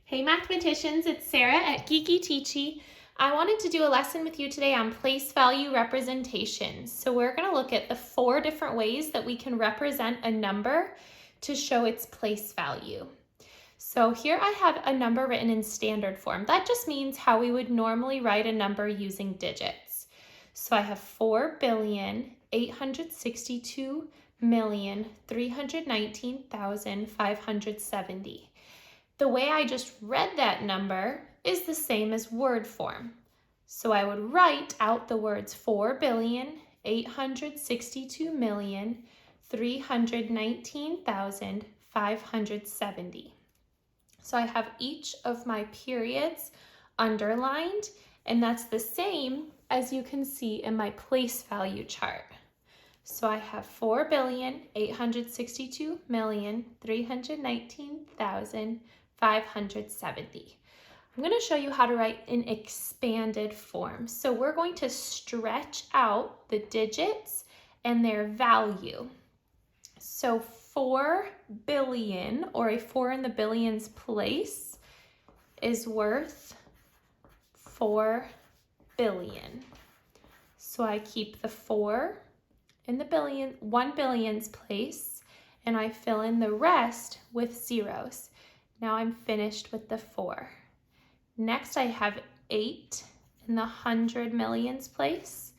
Hey mathematicians, it's Sarah at Geeky Teachy. I wanted to do a lesson with you today on place value representation. So we're going to look at the 4 different ways that we can represent a number to show its place value. So here I have a number written in standard form. That just means how we would normally write a number using digits. So I have 4,862,319,570. The way I just read that number is the same as word form. So I would write out the words 4,862,319,570. So I have each of my periods underlined, and that's the same as you can see in my place value chart. So I have 4,862,319,570. I'm going to show you how to write in expanded form. So we're going to stretch out the digits and their value. So 4 billion, or a 4 in the billions place, is worth 4 billion. So I keep the 4 in the 1 billions place, and I fill in the rest with zeros. Now I'm finished with the 4. Next I have 8 in the 100 millions place,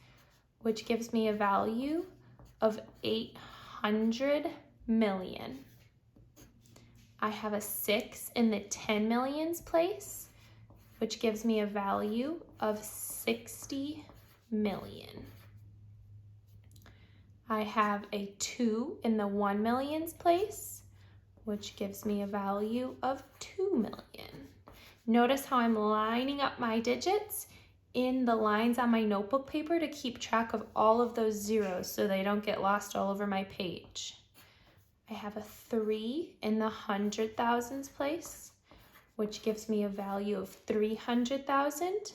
which gives me a value of 800 million. I have a 6 in the 10 millions place, which gives me a value of 60 million. I have a 2 in the 1 millions place, which gives me a value of 2 million. Notice how I'm lining up my digits in the lines on my notebook paper to keep track of all of those zeros so they don't get lost all over my page. I have a 3 in the 100 thousands place, which gives me a value of 300,000.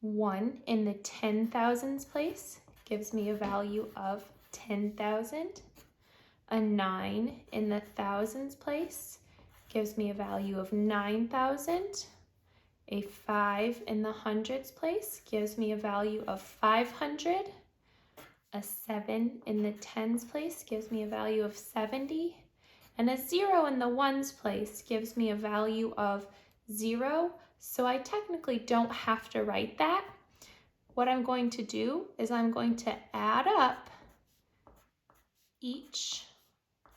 1 in the 10 thousands place gives me a value of 10,000. A 9 in the thousands place gives me a value of 9,000. A 5 in the hundreds place gives me a value of 500. A 7 in the tens place gives me a value of 70. And a 0 in the ones place gives me a value of 0. So I technically don't have to write that. What I'm going to do is I'm going to add up each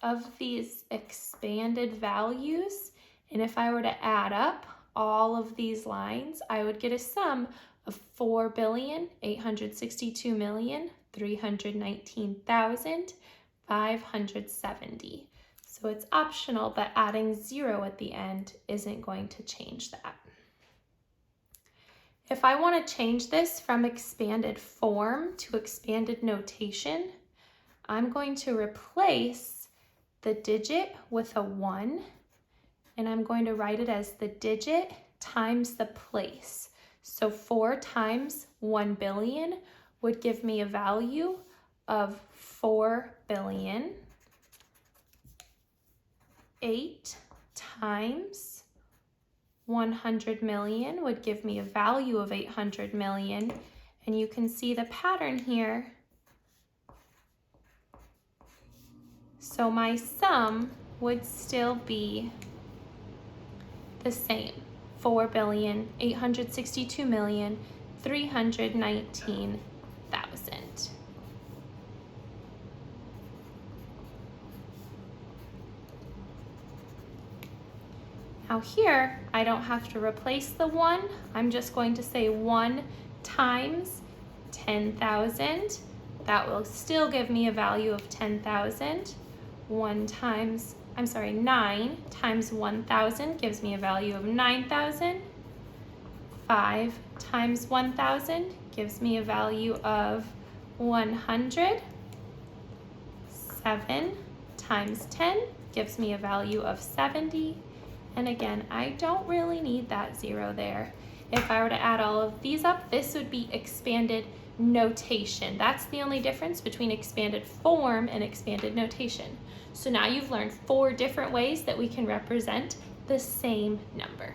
of these expanded values, and if I were to add up all of these lines, I would get a sum of 4,862,319,570. So it's optional, but adding 0 at the end isn't going to change that. If I want to change this from expanded form to expanded notation, I'm going to replace the digit with a 1, and I'm going to write it as the digit times the place. So 4 times 1 billion would give me a value of 4 billion. 8 times 100 million would give me a value of 800 million. And you can see the pattern here. So my sum would still be the same, 4,862,319,000. Now here, I don't have to replace the 1. I'm just going to say 1 times 10,000. That will still give me a value of 10,000. 9 times 1,000 gives me a value of 9,000. 5 times 1,000 gives me a value of 100. 7 times 10 gives me a value of 70. And again, I don't really need that 0 there. If I were to add all of these up, this would be expanded notation. That's the only difference between expanded form and expanded notation. So now you've learned 4 different ways that we can represent the same number.